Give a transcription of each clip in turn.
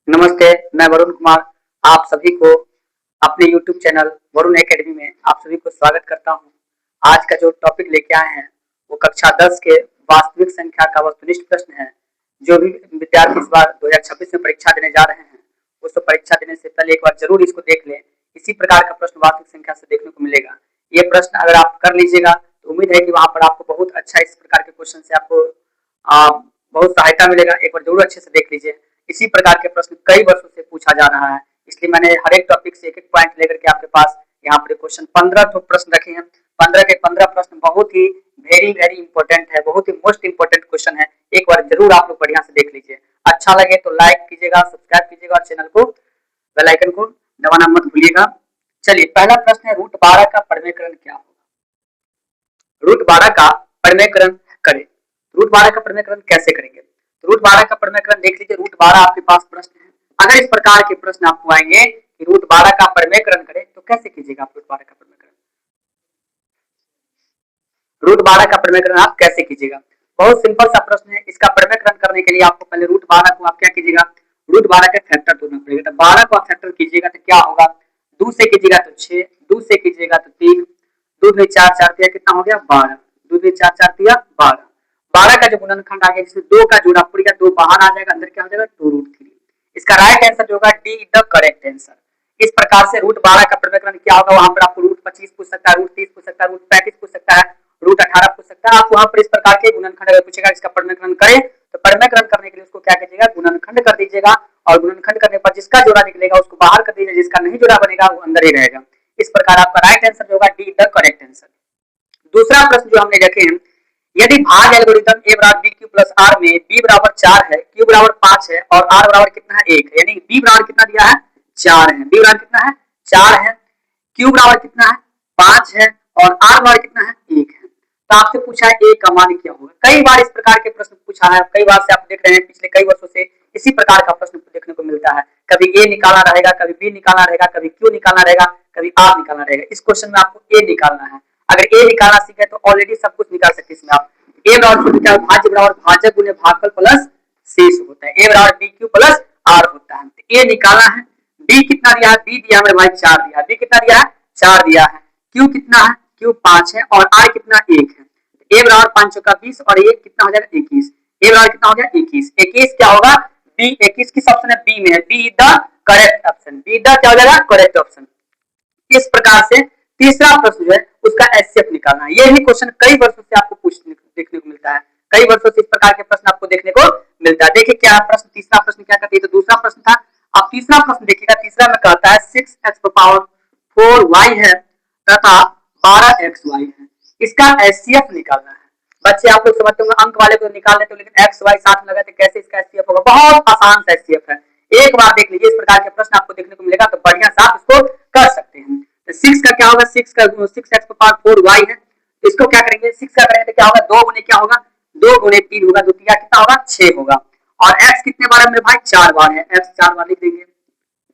नमस्ते, मैं वरुण कुमार। आप सभी को अपने YouTube चैनल वरुण एकेडमी में आप सभी को स्वागत करता हूं। आज का जो टॉपिक लेके आए हैं वो कक्षा 10 के वास्तविक संख्या का वस्तुनिष्ठ प्रश्न है। जो भी विद्यार्थी इस बार 2026 में परीक्षा देने जा रहे हैं वो सब परीक्षा देने से पहले एक बार जरूर इसको देख लें। इसी प्रकार का प्रश्न वास्तविक संख्या से देखने को मिलेगा। ये प्रश्न अगर आप कर लीजिएगा तो उम्मीद है कि वहां पर आपको बहुत अच्छा इस प्रकार के क्वेश्चन से आपको बहुत सहायता मिलेगा। एक बार जरूर अच्छे से देख लीजिए। इसी प्रकार के प्रश्न कई वर्षों से पूछा जा रहा है, इसलिए मैंने हर एक टॉपिक से एक एक पॉइंट लेकर के आपके पास यहाँ पर क्वेश्चन 15 तो प्रश्न रखे हैं। 15 के 15 प्रश्न बहुत ही वेरी इंपॉर्टेंट है, बहुत ही मोस्ट इंपॉर्टेंट क्वेश्चन है। एक बार जरूर आप लोग बढ़िया से देख लीजिए। अच्छा लगे तो लाइक कीजिएगा, सब्सक्राइब कीजिएगा और चैनल को बेल आइकन को दबाना मत भूलिएगा। चलिए, पहला प्रश्न है, रूट 12 का परिमेयकरण क्या होगा? रूट 12 का परिमेयकरण करें। रूट 12 का परिमेयकरण कैसे करेंगे? रूट 12 का परिमेयकरण देख लीजिए। रूट 12 आपके पास प्रश्न है। अगर इस प्रकार के प्रश्न आपको आएंगे कि रूट 12 का परिमेयकरण करें तो कैसे कीजिएगा आप रूट 12 का परिमेयकरण? रूट 12 का परिमेयकरण आप कैसे कीजिएगा? बहुत सिंपल सा प्रश्न है। इसका परिमेयकरण करने के लिए आपको पहले रूट 12 को आप क्या कीजिएगा? रूट 12 के फैक्टर ढूंढना पड़ेगा। तो 12 को आप फैक्टर कीजिएगा तो क्या होगा? 2 से कीजिएगा तो 6, 2 से कीजिएगा तो 3, 2 में 4, 4 तिया कितना हो गया? 12, 2 में 4, 4 तिया 12। 12 का जो गुणनखंड आ गया जिसमें 2 का जोड़ा पड़ेगा, 2 बाहर आ जाएगा, अंदर क्या हो जाएगा? 2√3। इसका राइट आंसर जो होगा डी द करेक्ट आंसर। इस प्रकार से रूट 12 का परिमेयकरण क्या होगा? वहां पर आपको रूट 25 पूछ सकता है, रूट 30 पूछ सकता है, रूट 35 पूछ सकता है, रूट 18 पूछ सकता है। आप वहां पर इस प्रकार के गुणनखंड अगर पूछेगा इसका परिमेयकरण करें तो परिमेयकरण करने के लिए उसको क्या कीजिएगा? गुणनखंड कर दीजिएगा और गुणनखंड करने पर जिसका जोड़ा निकलेगा उसको बाहर कर दीजिएगा, जिसका नहीं जोड़ा बनेगा वो अंदर ही रहेगा। इस प्रकार आपका राइट आंसर जो होगा डी द करेक्ट आंसर। दूसरा प्रश्न जो हमने रखे हैं, यदि भाग एल्गोरिथम a बराबर b क्यू प्लस r में b बराबर 4 है, q बराबर 5 है और r बराबर कितना है? 1 है, यानी b बराबर कितना दिया है? 4 है। b बराबर कितना है? 4 है। q बराबर कितना है? 5 है और r बराबर कितना है? 1 है। तो आपसे पूछा है a का मान क्या होगा? कई बार इस प्रकार के प्रश्न पूछा है, कई बार से आप देख रहे हैं, पिछले कई वर्षों से इसी प्रकार का प्रश्न देखने को मिलता है। कभी a निकालना रहेगा, कभी b निकालना रहेगा, कभी q निकालना रहेगा, कभी r निकालना रहेगा। इस क्वेश्चन में आपको a निकालना है। अगर a निकालना सीखे तो ऑलरेडी सब कुछ निकाल सकते हैं इसमें आप। a बराबर क्या है? भाज्य बराबर भाजक गुने भागफल प्लस शेष होता है। a बराबर b क्यू प्लस r होता है। तो a निकालना है। b कितना दिया है? b दिया है मेरे भाई 4 दिया है। b कितना दिया है? 4 दिया है। q कितना है? q 5 है और r कितना? 1 है। a बराबर 5 चौका 20 और ये कितना हो जाएगा? 21। a बराबर कितना हो गया? 21। 21 क्या होगा? b 21 किस ऑप्शन है? b में है। b the correct option. b the क्या हो जाएगा? Correct option. इस प्रकार से तीसरा प्रश्न जो है उसका एचसीएफ निकालना है। ये भी क्वेश्चन कई वर्षों से आपको देखने को मिलता है। कई वर्षों से इस प्रकार के प्रश्न आपको देखने को मिलता है। देखिए क्या प्रश्न, तीसरा प्रश्न क्या कहती है? तो दूसरा प्रश्न था। अब तीसरा प्रश्न देखिएगा। तीसरा में कहता है 6x⁴y है तथा 12xy है। इसका एचसीएफ निकालना है। बच्चे आप लोग समझते होंगे, अंक वाले को निकाल लेते हो, लेकिन एक्स वाई साथ में लगाते कैसे इसका एचसीएफ होगा? बहुत आसान सा एचसीएफ है। एक बार देख लीजिए, इस प्रकार के प्रश्न आपको देखने को मिलेगा तो बढ़िया से आप इसको कर सकते हैं। 6 का क्या होगा? 6x⁴y है। इसको क्या करेंगे? 6 का करेंगे तो क्या होगा? 2 गुने क्या होगा? 2 गुने 3 होगा, 2 तिया कितना होगा? 6 होगा। और x कितने बार है मेरे भाई? 4 बार है। x 4 बार लिख देंगे।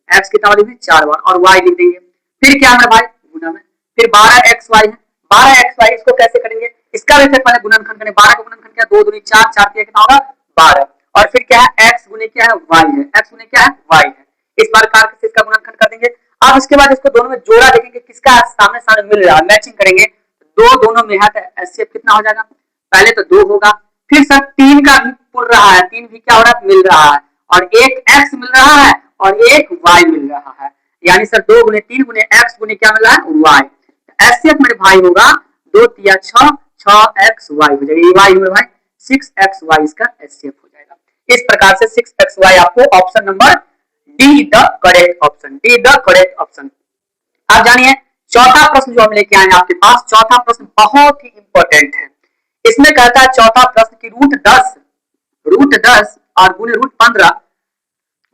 x कितना बार लिखेंगे? 4 बार। और y लिख देंगे। फिर क्या है भाई? गुना में। फिर 12xy है। 12xy इसको कैसे करेंगे? इसका भी फिर पहले गुणनखंड करें। 12 का गुणनखंड क्या? 2 दूनी 4, 4 तिया कितना होगा? 12। और फिर क्या है? x गुने क्या है? y है। x गुने क्या है? y है। इस प्रकार से इसका गुणनखंड कर देंगे। अब इसके बाद इसको दोनों में जोड़ा देखेंगे किसका सामने सामने मिल रहा है, मैचिंग करेंगे। दो दोनों में है तो एचसीएफ कितना हो जाएगा? पहले तो 2 होगा, फिर सर 3 का भी पुर रहा है, 3 भी क्या हो रहा है? मिल रहा है। और एक x मिल रहा है और एक y मिल रहा है। यानी सर 2 गुने 3 गुने x गुने क्या मिल रहा है? y। एचसीएफ मेरे भाई होगा 2 तिया 6, 6xy हो जाएगा। y मेरे भाई 6xy इसका एचसीएफ हो जाएगा। इस प्रकार से 6xy आपको option number D the correct option, D the correct option. आप जानिए चौथा प्रश्न जो हम लेके आए हैं आपके पास। चौथा प्रश्न बहुत ही इंपॉर्टेंट है। इसमें कहता है चौथा प्रश्न की रूट 10 और गुने रूट 15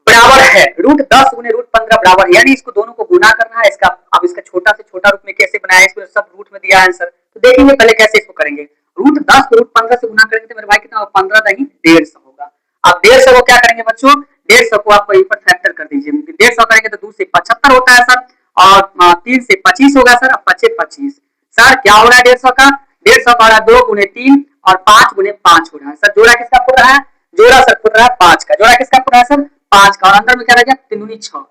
बराबर है। रूट 10 गुने रूट 15 बराबर है, यानी इसको दोनों को गुना करना है। इसका अब इसका छोटा से छोटा रूप में कैसे बनाया? इसको सब रूट में दिया है आंसर, तो देखेंगे पहले कैसे इसको करेंगे। रूट 10 को रूट 15 से गुना करेंगे तो मेरे भाई कितना? 15 नहीं 150 होगा। अब 150 को क्या करेंगे बच्चों? 150 को आप वहीं पर फैक्टर कर दीजिए। 150 करेंगे तो 2 से 75 होता है सर, और 3 से 25 होगा सर। अब 5 25 सर क्या हो रहा है? 150 का 150 का हो रहा है 2 गुने 3 और 5 गुने 5 हो रहा है। सर जोड़ा किसका फुट रहा है? जोड़ा सर फुट रहा है 5 का। जोड़ा किसका फुट रहा है सर? 5 का, और अंदर में क्या रह गया 3 दूनी 6,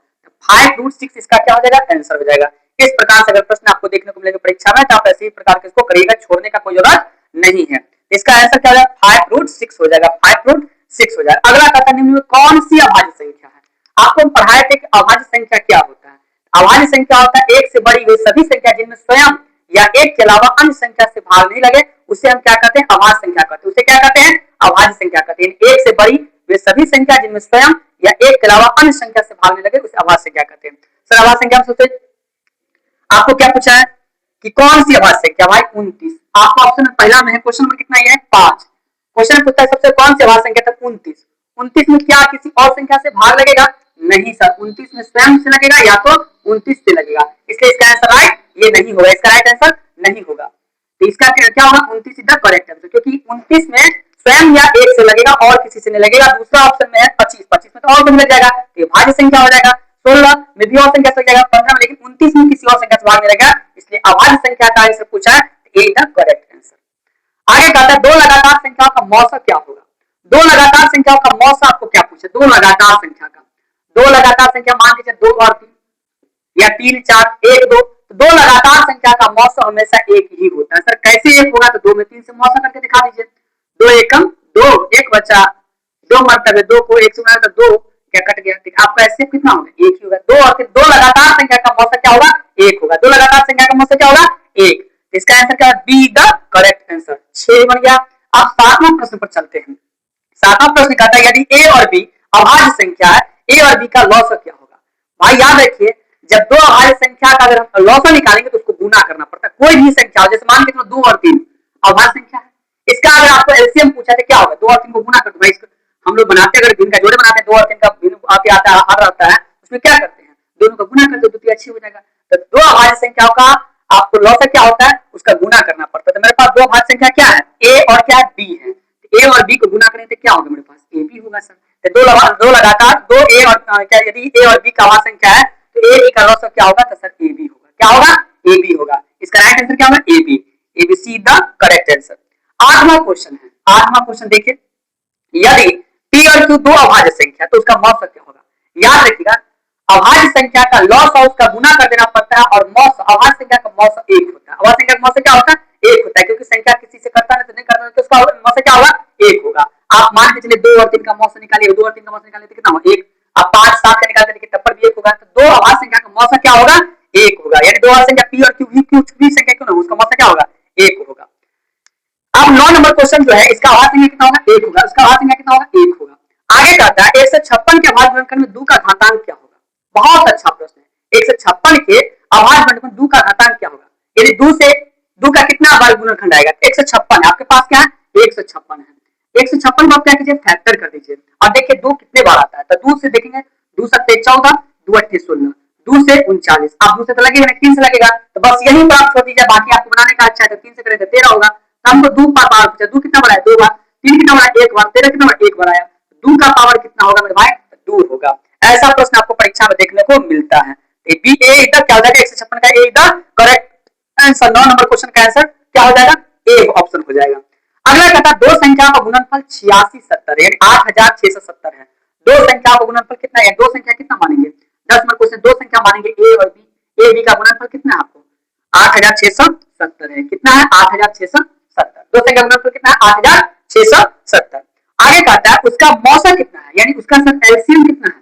5√6 इसका क्या हो जाएगा आंसर हो जाएगा। इस प्रकार से अगर प्रश्न आपको देखने को मिलेगा परीक्षा में तो आप ऐसे ही प्रकार के इसको करिएगा, छोड़ने का कोई जरूरत नहीं है। इसका आंसर क्या हो जाएगा 5√6 हो जाएगा, 5√6 हो जाएगा। अगला कहता है निम्न में कौन सी अभाज्य संख्या है। आपको हम पढ़ाए थे कि अभाज्य संख्या क्या होता है। अभाज्य संख्या होता है एक से बड़ी हुई सभी संख्या जिनमें स्वयं या एक के अलावा अन्य संख्या से भाग नहीं लगे, उसे हम क्या कहते हैं अभाज्य संख्या कहते हैं। उसे क्या कहते हैं अभाज्य संख्या कहते हैं। एक से बड़ी वे सभी संख्या जिनमें स्वयं या एक के अलावा अन्य संख्या से भाग नहीं लगे उसे अभाज्य संख्या कहते हैं। सर अभाज्य संख्या में सोचे आपको क्या पूछा है कि कौन सी अभाज्य संख्या, भाई 29। आपको ऑप्शन में पहला में है, क्वेश्चन नंबर कितना है 5। क्वेश्चन पूछता है सबसे कौन सी अभाज्य संख्या था 29। 29 में क्या किसी और संख्या से भाग लगेगा, नहीं सर, 29 में स्वयं से लगेगा या तो 29 से लगेगा, इसलिए इसका आंसर राइट ये नहीं होगा, इसका राइट आंसर नहीं होगा। तो इसका क्या होगा 29 इज द करेक्ट आंसर, क्योंकि 29 में स्वयं या एक से लगेगा और किसी से नहीं लगेगा। दूसरा ऑप्शन में है 25, 25 में तो और कोई लग जाएगा, तो ये भाज्य संख्या हो जाएगा। 16 में भी और संख्या से लग जाएगा, 15 में, लेकिन 29 में किसी और संख्या से भाग नहीं लगेगा, इसलिए अभाज्य संख्या का आंसर पूछा है, ए इज द करेक्ट आंसर। आगे कहता है दो लगातार संख्याओं का मौसा क्या होगा। दो लगातार संख्याओं का मौसा आपको क्या पूछे, दो लगातार संख्या का, दो लगातार संख्या मान लीजिए 2 और 3 या 3 4 1 2, तो दो लगातार संख्या का मौसा हमेशा एक ही होता है। सर कैसे एक होगा, तो 2 में 3 से मौसा करके दिखा दीजिए। 2 एकम 2, एक बचा 2 मरतबे 2 को 1 से गुणा तो 2 क्या कट गया, ठीक आपका ऐसे कितना होगा एक ही होगा। 2 और फिर दो लगातार संख्या का मौसा क्या होगा एक होगा, दो लगातार संख्या का मौसा क्या होगा एक। इसका आंसर क्या है बी द करेक्ट आंसर, 6 बन गया। अब 7वां प्रश्न पर चलते हैं। 7वां प्रश्न कहता है यदि ए और बी अभाज्य संख्या है, ए और बी का लॉसा क्या होगा। भाई याद रखिए जब दो अभाज्य संख्या का अगर हम लॉसा निकालेंगे तो उसको गुना करना पड़ता है। कोई भी संख्या हो, जैसे मान के 2 और 3 अभाज्य संख्या है, इसका अगर आपको एलसीएम पूछा तो क्या होगा 2 और 3 को गुना कर दो। भाई हम लोग बनाते अगर भिन्न का जोड़े बनाते हैं 2 और 3 का भिन्न आते आता है हर रहता है, उसमें क्या करते हैं दोनों का गुना कर दो तो अच्छी हो जाएगा। तो दो अभाज्य संख्याओं का आपको लॉसा क्या होता है उसका गुना करना पड़ता है। तो मेरे पास दो अभाज्य संख्या क्या है ए और क्या है बी है, ए और बी को गुना करें तो क्या होगा मेरे पास ए बी होगा। सर तो दो लगातार दो ए और क्या यदि ए और बी का अभाज्य संख्या है तो ए बी का लॉसा क्या होगा, तो सर ए बी होगा। क्या होगा ए बी होगा। इसका राइट आंसर क्या होगा A B, A B C the correct answer. 8वां क्वेश्चन है, 8वां क्वेश्चन देखिए यदि पी और क्यू दो अभाज्य संख्या तो उसका मौसा क्या होगा। याद रखिएगा अभाज्य संख्या का लॉस और उसका गुना कर देना पड़ता है, और मौसा अभाज्य संख्या का मौसा एक होता है। अभाज्य संख्या का मौसा क्या होता है एक होता है, क्योंकि संख्या किसी से करता है तो नहीं करता तो उसका मौसा क्या होगा एक होगा। आप मान के चलिए 2 और 3 का मौसा निकालिए, 2 और 3 का मौसा निकालिए तो कितना होगा एक। आप 5 7 का निकालते देखिए तब पर भी एक होगा। तो दो अभाज्य संख्या का मौसा क्या होगा एक होगा, यानी दो अभाज्य संख्या पी और क्यू भी संख्या क्यों ना उसका मौसा क्या होगा एक होगा। अब 9 नंबर क्वेश्चन जो है इसका अभाज्य संख्या कितना होगा एक होगा, उसका अभाज्य संख्या कितना होगा एक होगा। आगे कहता है 156 के अभाज्य गुणनखंड में 2 का घातांक क्या होगा। बहुत अच्छा प्रश्न है। 156 के अभाज्य गुणनखंड 2 का घातांक क्या होगा, यदि 2 से 2 का कितना अभाज्य गुणनखंड आएगा 156 है, आपके पास क्या है 156 है। 156 को आप क्या कीजिए फैक्टर कर दीजिए और देखिए 2 कितने बार आता है। तो 2 से देखेंगे 2 7 14, 2 8 16, 2 से 39। आप 2 से तो लगेगा 3 से लगेगा, तो बस यही पर आप छोड़ दीजिए, बाकी आपको बनाने का अच्छा है तो 3 से करें तो 13 होगा। तो हमको 2 बार पूछा, 2 कितना बार है 2 बार, 3 कितना बार 1 बार, 13 कितना बार 1 बार आया। 2 का पावर कितना होगा मेरे भाई 2 होगा। ऐसा प्रश्न आपको परीक्षा में देखने को मिलता है। बी ए इधर क्या हो जाएगा 156 का ए इधर करेक्ट आंसर। 9 नंबर क्वेश्चन का आंसर क्या हो जाएगा ए ऑप्शन हो जाएगा। अगला कहता है दो संख्याओं का गुणनफल 86 70 यानी 8670 है। दो संख्याओं का गुणनफल कितना है, दो संख्या कितना मानेंगे 10 नंबर क्वेश्चन, दो संख्या मानेंगे ए और बी। ए बी का गुणनफल कितना है आपको 8670 है, कितना है 8670। दो संख्या का गुणनफल कितना है 8670। आगे कहता है उसका मौसा कितना है, यानी उसका सर एलसीएम कितना है,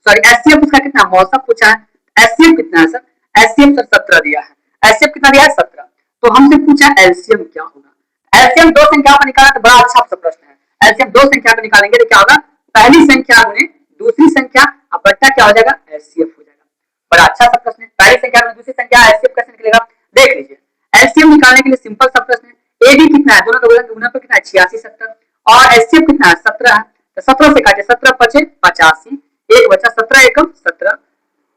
सॉरी एचसीएफ उसका कितना है मौसा पूछा है। एचसीएफ कितना है सर एचसीएफ सर 17 दिया है। एचसीएफ कितना दिया है 17, तो हमसे पूछा एलसीएम क्या होगा। एलसीएम दो संख्या का निकाला तो बड़ा अच्छा प्रश्न है। एलसीएम दो संख्या का निकालेंगे तो क्या होगा पहली संख्या गुणे दूसरी संख्या अब बट्टा क्या हो जाएगा एचसीएफ हो जाएगा। बड़ा अच्छा सा प्रश्न है। पहली संख्या गुणे दूसरी संख्या एचसीएफ कैसे निकलेगा देख लीजिए। एलसीएम निकालने के लिए सिंपल सा प्रश्न है। ए बी कितना है दोनों का गुणनफल कितना है 86 70 और एचसीएफ कितना है 17 है। तो 17 से काटे 17 पचे 85, एक बचा 17 एकम 17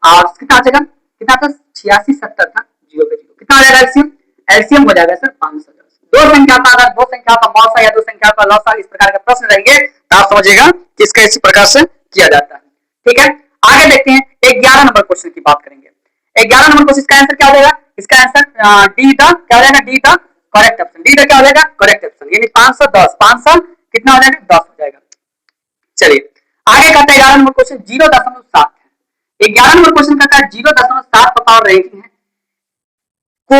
और कितना आ जाएगा कितना था 86 70 था 0 पे 0 कितना आ जाएगा एलसीएम। एलसीएम हो जाएगा सर 510। दो संख्या का अगर दो संख्या का मौसा या दो संख्या का लौसा इस प्रकार का प्रश्न रहेंगे तो आप समझिएगा कि इसका इसी प्रकार से किया जाता है। ठीक है आगे देखते हैं 11 नंबर क्वेश्चन की बात करेंगे। 11 नंबर क्वेश्चन इसका आंसर क्या हो जाएगा, इसका आंसर डी द क्या हो जाएगा D the correct option. D the क्या हो जाएगा करेक्ट ऑप्शन यानी 510 500 कितना हो जाएगा 10 हो जाएगा। चलिए आगे कहता है 11 नंबर क्वेश्चन 0.7 है। 11 नंबर क्वेश्चन कहता है 0.7 पर पावर रैंकिंग है, को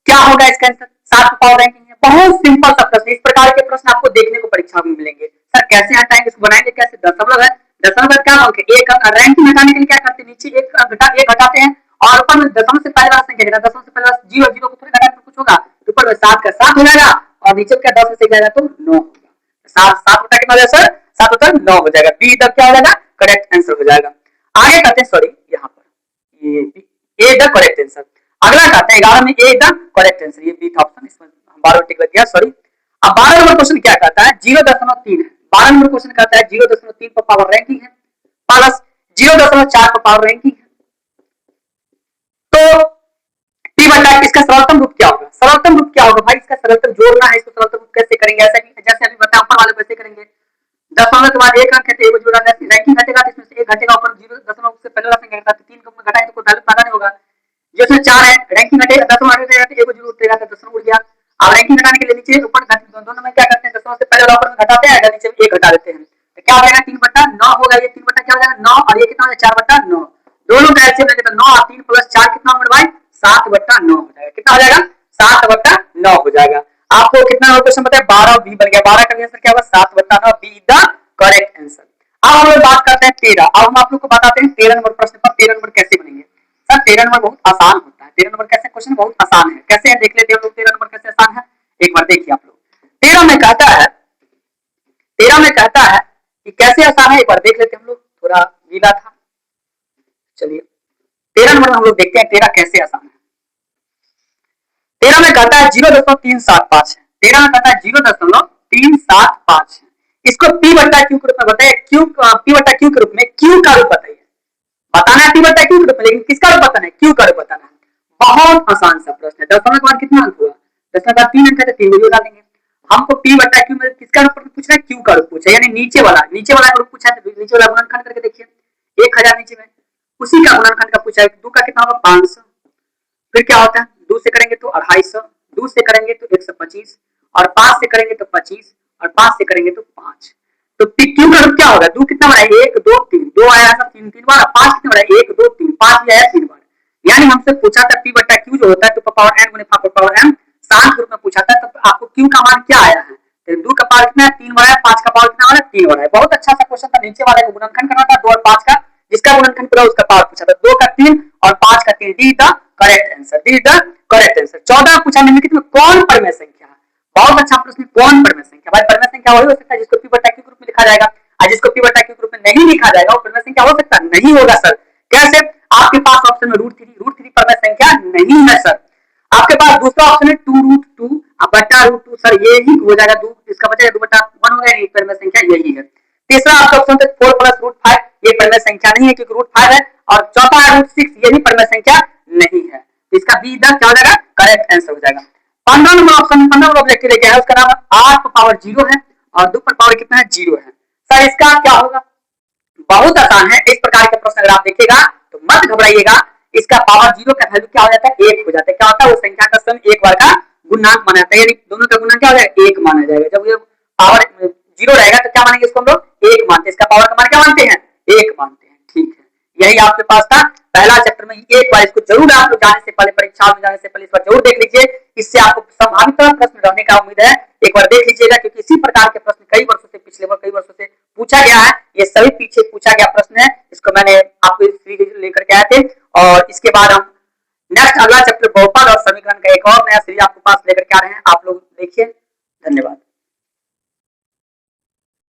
क्या होगा इसका आंसर? 7 पर पावर रैंकिंग है। बहुत सिंपल सा प्रश्न, इस प्रकार के प्रश्न आपको देखने को परीक्षा में मिलेंगे। सर कैसे हटाएंगे, इसको बनाएंगे कैसे? दशमलव है, दशमलव क्या अंक है? एक अंक। रैंकिंग हटाने के लिए क्या करते हैं, नीचे एक घटाते हैं और ऊपर में दशमलव से पहले वाला संख्या घटा, दशमलव से पहले वाला 0 0 को थोड़ी घटाए तो कुछ होगा, ऊपर में 7 का 7 हो जाएगा और नीचे क्या 10 से जाएगा तो 9 होगा। 7 7 बटा कितना हो जाएगा सर? 7 बटा 9 हो जाएगा। बी तब क्या हो जाएगा? करेक्ट आंसर हो जाएगा। आगे कहते हैं, सॉरी यहाँ पर ये ए द करेक्ट आंसर। अगला कहते हैं 11 में ए द करेक्ट आंसर, ये बी था ऑप्शन, इसमें 12 टिक लग गया, सॉरी। अब 12 नंबर क्वेश्चन क्या कहता है? 0.3 है। 12 नंबर क्वेश्चन कहता है 0.3 पर पावर रैंकिंग है प्लस 0.4 पर पावर रैंकिंग है, तो टी बटा इसका सरलतम रूप क्या होगा? सरलतम रूप क्या होगा भाई? इसका सरलतम जोड़ना है, इसको सरलतम रूप कैसे करेंगे? ऐसा कि जैसे अभी बताया ऊपर वाले वैसे करेंगे। दशमलव के बाद एक अंक है तो एक जोड़ा रैंकिंग घटेगा तो इसमें से एक घटेगा, ऊपर 0.0 से पहले वाला संख्या घटा तो 3 को घटाएंगे तो कोई वैल्यू पैदा नहीं होगा। जैसे 4 है, रैंकिंग घटेगा, दशमलव घटेगा तो एक जीरो उठेगा तो दशमलव उड़ गया। अब रैंकिंग घटाने के लिए नीचे ऊपर दोनों में क्या करते हैं, दशमलव से पहले वाला ऊपर में घटाते हैं, नीचे में 1 घटा देते हैं, तो क्या हो जाएगा? 3/9 होगा। ये 3 बटा क्या हो जाएगा? 9, और ये कितना हो जाएगा? 4/9। दोनों का एलसीएम लेंगे तो 9 और 3 प्लस 4 कितना होगा भाई? 7/9 हो जाएगा। कितना हो जाएगा? 7/9 हो जाएगा। आपको कितना नंबर क्वेश्चन बताया? 12 बी बन गया। 12 का आंसर क्या होगा? 7/9, बी द करेक्ट आंसर। अब हम लोग बात करते हैं 13। अब हम आप लोग को बताते हैं 13 नंबर प्रश्न पर 13 नंबर कैसे बनेंगे। सर 13 नंबर बहुत आसान होता है। 13 नंबर कैसे क्वेश्चन बहुत आसान है, कैसे है देख लेते हैं हम लोग। 13 नंबर कैसे आसान है एक बार देखिए आप लोग। 13 में कहता है, 13 में कहता है कि कैसे आसान है एक बार देख लेते हैं हम लोग, थोड़ा गीला था। चलिए 13 नंबर में हम लोग देखते हैं 13 कैसे आसान है। 13 में कहता है 0.375 है। 13 में कहता है 0.375 है। इसको P बटा Q के रूप में बताइए। P बटा Q के रूप में Q का रूप बताइए। बताना है P बटा Q के रूप में, लेकिन किसका रूप बताना है? Q का रूप बताना है। बहुत आसान सा प्रश्न है। दशमलव के बाद कितना अंक हुआ? दशमलव के बाद 3 अंक है तो 3 को जोड़ देंगे। हमको P बटा Q में किसका रूप पूछ रहा है? Q का रूप पूछा है, यानी नीचे वाला रूप पूछा है, तो नीचे वाला गुणनखंड करके देखिए। 1000 नीचे में उसी का गुणनखंड का पूछा है। 2 का कितना होगा? 500। फिर क्या होता है? 2 से करेंगे तो 250, 2 से करेंगे तो 125, और 5 से करेंगे तो 25, और 5 से करेंगे तो 5। तो Q का रूप क्या होगा? 2 कितना बड़ा है? 1 2 3, 2 आया था 3 3 बार, 5 कितना बड़ा है? 1 2 3, 5 भी आया 3 बार। यानी हमसे पूछा था P बटा Q जो होता है 2 का पावर n गुने 5 का पावर m, शांत रूप में पूछा था, तो आपको Q का मान क्या आया है? 2 का पावर कितना है? 3 बड़ा है, 5 का पावर कितना है? 3 बड़ा है। बहुत अच्छा सा क्वेश्चन था। नीचे वाले को गुणनखंड करना था 2 और 5 का, जिसका गुणनखंड पूरा उसका पावर पूछा था। 2 का 3 और 5 का 3, D the correct answer, D the correct answer. 14 पूछा निम्नलिखित में कौन परमेय संख्या है? बहुत अच्छा प्रश्न, कौन परमेय संख्या? भाई परमेय संख्या वही हो सकता है जिसको P बटा Q के रूप में लिखा जाएगा, और जिसको P बटा Q के रूप में नहीं लिखा जाएगा वो परमेय संख्या हो सकता नहीं होगा। सर कैसे? आपके पास ऑप्शन में √3 परमेय संख्या नहीं है सर। आपके पास दूसरा ऑप्शन है 2√2 बटा √2, सर ये ही हो जाएगा। 2 इसका बचेगा 2/1 हो गया, परमेय संख्या यही है। तीसरा आपका ऑप्शन है 4 + √5, ये परमेय संख्या नहीं है क्योंकि √5 है। और चौथा है √6, ये भी परमेय संख्या नहीं है। इसका बी द क्या हो जाएगा? करेक्ट आंसर हो जाएगा। 15 नंबर ऑप्शन, 15 नंबर ऑब्जेक्टिव लेके आया, उसका नाम 8 पर पावर 0 है और 2 पर पावर कितना है? 0 है। सर इसका क्या होगा? बहुत आसान है। इस प्रकार के प्रश्न अगर आप देखिएगा तो मत घबराइएगा। इसका पावर 0 का वैल्यू क्या हो जाता है? 1 हो जाता है। क्या होता है? वो संख्या का सम एक बार का गुणनांक माना जाता है, यानी दोनों का गुणन क्या हो जाएगा? 1 माना जाएगा। जब ये पावर 0 रहेगा तो क्या मानेंगे इसको हम लोग? 1 मानते हैं। इसका पावर का मान क्या मानते हैं? 1 मानते हैं। ठीक है, यही आपके पास था पहला चैप्टर में। एक बार इसको जरूर आप लोग जाने से पहले, परीक्षा में जाने से पहले इस बार जरूर देख लीजिए। इससे आपको संभावित प्रश्न रहने का उम्मीद है। एक बार देख लीजिएगा क्योंकि इसी प्रकार के प्रश्न कई वर्षों से, पिछले कई वर्षों से पूछा गया है। ये सभी पीछे पूछा गया प्रश्न है। इसको मैंने आपको सीरीज लेकर के आए थे, और इसके बाद हम नेक्स्ट अगला चैप्टर बहुपद और समीकरण का एक और नया सीरीज आपके पास लेकर के आ रहे हैं। आप लोग देखिए। धन्यवाद।